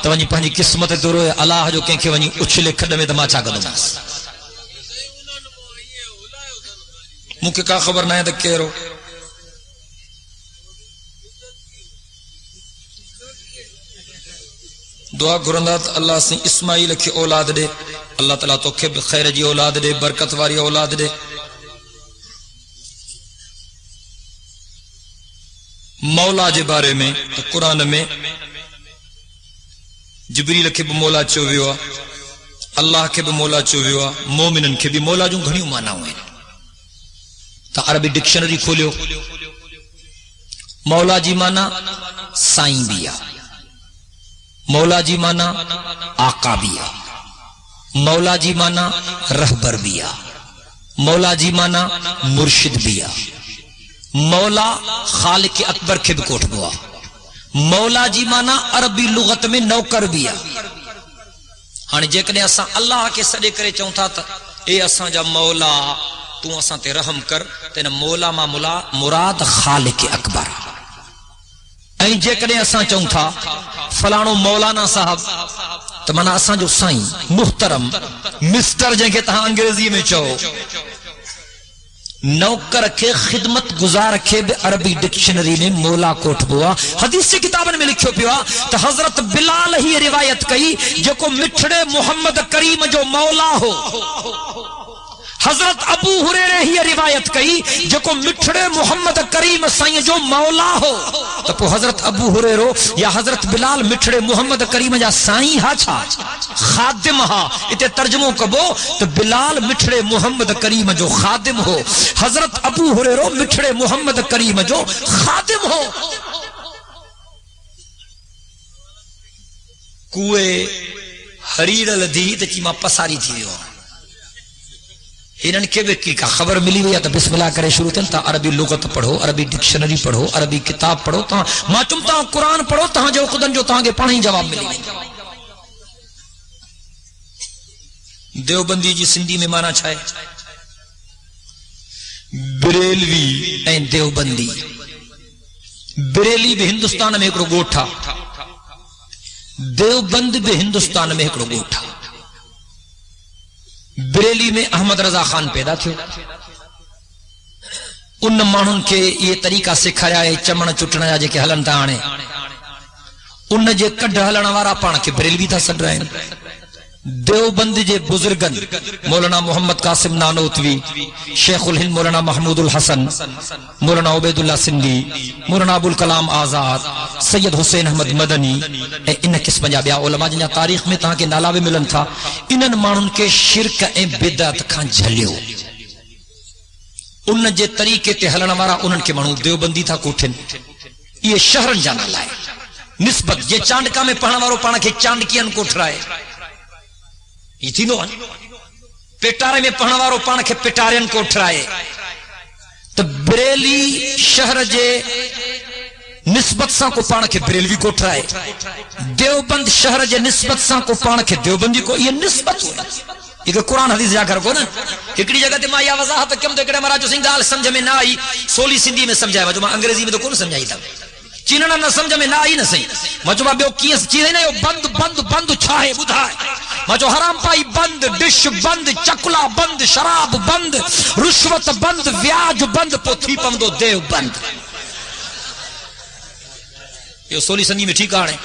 تو ونی پہنجی قسمت تو روئے اللہ جو کہیں کہ ونی اچھلے کھڑ میں دماچا کر دماس مکہ کا خبر نہ ہے تو کہہ رو دعا گرندات اللہ سے اسماعیل کی اولاد دے اللہ تعالیٰ تو خب خیر جی اولاد دے برکت واری اولاد دے مولا جے بارے میں قرآن میں جبریل کے بھی مولا چو ویوا اللہ کے بھی مولا چو ویوا مومنن کے بھی مولا جو گھنیوں مانا ہوئے تا عربی ڈکشنری کھولیو مولا جی مانا سائیں بیا مولا جی مانا آقا بیا مولا جی مانا رہبر بیا مولا جی مانا مرشد بیا مولا خالق اکبر کے بھی کوٹ بوا مولا جی مانا عربی لغت میں نوکر بیا ہاں جے کنے اساں اللہ کے سڑے کرے چاہوں تھا اے اساں جا مولا تو اساں تے رحم کر تین مولا ما مراد خالق اکبر این جے کنے اساں چاہوں تھا فلانو مولانا صاحب تو منا اساں جو سائیں محترم مسٹر جن کے تہاں انگریزی میں چاہو نوکر کے خدمت گزار کے بے عربی ڈکشنری میں مولا کوٹ بوا حدیث سے کتابن میں لکھو پیوا تو حضرت بلال ہی روایت کئی جو کو مٹھڑے محمد کریم جو مولا ہو حضرت ابو ہریرہ ہی روایت کئی جو کو مٹھڑے محمد کریم سائیں جو مولا ہو تو پو حضرت ابو ہریرہ یا حضرت بلال مٹھڑے محمد کریم جا سائیں ہا چھا خادم ہا اتے ترجموں کبو تو بلال مٹھڑے محمد کریم جو خادم ہو حضرت ابو ہریرہ مٹھڑے محمد کریم جو خادم ہو کوئے حریر لدھی تچی ماں پساری تھی دیو انہوں کے کی کا خبر ملی ہوئی ہے تو بسم اللہ کرے شروع تا عربی لغت پڑھو عربی ڈکشنری پڑھو عربی کتاب پڑھو تا ماں چمتا قرآن پڑھو تا جو خودن جو تاں کے پڑھیں جواب ملی دیوبندی جی سندھی میں مانا چھائے بریلوی این دیوبندی بریلی بھی ہندوستان میں ایکڑو گوٹھا دیوبند بھی ہندوستان میں ایکڑو گوٹھا بریلی میں احمد رضا خان پیدا تھے ان مانن کے یہ طریقہ سکھایا ہے چمن چٹنا جا کے ہلن تا آنے ان جے کڈ ہلن وارا پان کے بریلوی تھا سڈ رہے ہیں دیوبند جے بزرگن مولانا محمد قاسم نانوتوی شیخ الہند مولانا محمود الحسن مولانا عبید اللہ سندھی مولانا ابو الکلام آزاد سید حسین احمد مدنی ان قسم جا بیا علماء جن تاریخ میں تاں کے نالا بھی ملن تھا انن مانن کے شرک اے بدعت کھان جھلیو ان جے طریقے تے ہلن وارا انن کے مانو دیوبندی تھا کوٹھن یہ شہرن جانا لائے نسبت یہ چانڈکا میں پڑھن وارو پانا کے چانڈکین کوٹھ رائے یہ تھی نو پیٹارے میں پڑھن وارو پان کے پیٹارین کو اٹھرائے تو بریلی شہر جے نسبت سان کو پان کے بریلوی کو اٹھرائے دیوبند شہر جے نسبت سان کو پان کے دیوبندی کو یہ نسبت ہوئی یہ کہ قرآن حدیث جا کر کو نا ایکڑی جگہ تے ماں یا وضاحت کم تو ایکڑے مراجو سنگھ گال سمجھ میں نہ آئی سولی سندھی میں سمجھایا جو ماں انگریزی میں تو کون سمجھائی تھا چیننا نہ سمجھ میں نہ آئی نہ صحیح مجھوبہ بیو کیس چیزیں نہیں بند بند بند چھاہے بدھائے مجھو حرام پائی بند ڈش بند چکلا بند شراب بند رشوت بند ویاج بند پوتھی پمدو دیو بند یہ سولی سنگی میں ٹھیک آنے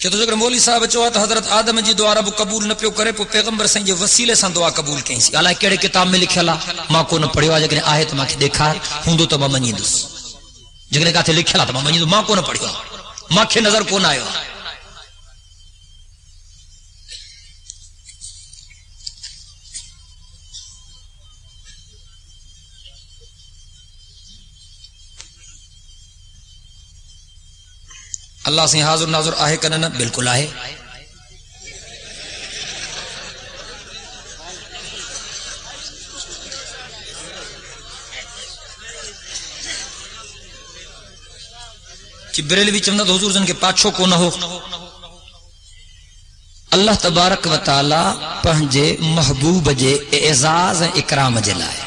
کہ تو جگر مولی صاحب چوہا تو حضرت آدم جی دعا رب قبول نہ پیو کرے پو پیغمبر سنجے وسیلے سان دعا قبول کہیں سی اللہ کیڑے کتاب میں لکھے اللہ ماں کو نہ پڑھے جگہ آئے تو ماں کے دیکھا ہوں تو ماں منی دوس جگہ کہا تھے لکھے اللہ تو ماں منی دوس ماں کو نہ پڑھے ماں کے نظر کو نہ آئے اللہ سے حاضر ناظر آہے کرنا بالکل آہے کہ بریلوی چمدد حضور جن کے پاچھو کو نہ ہو اللہ تبارک و تعالی پہنجے محبوب جے اعزاز اکرام جے لائے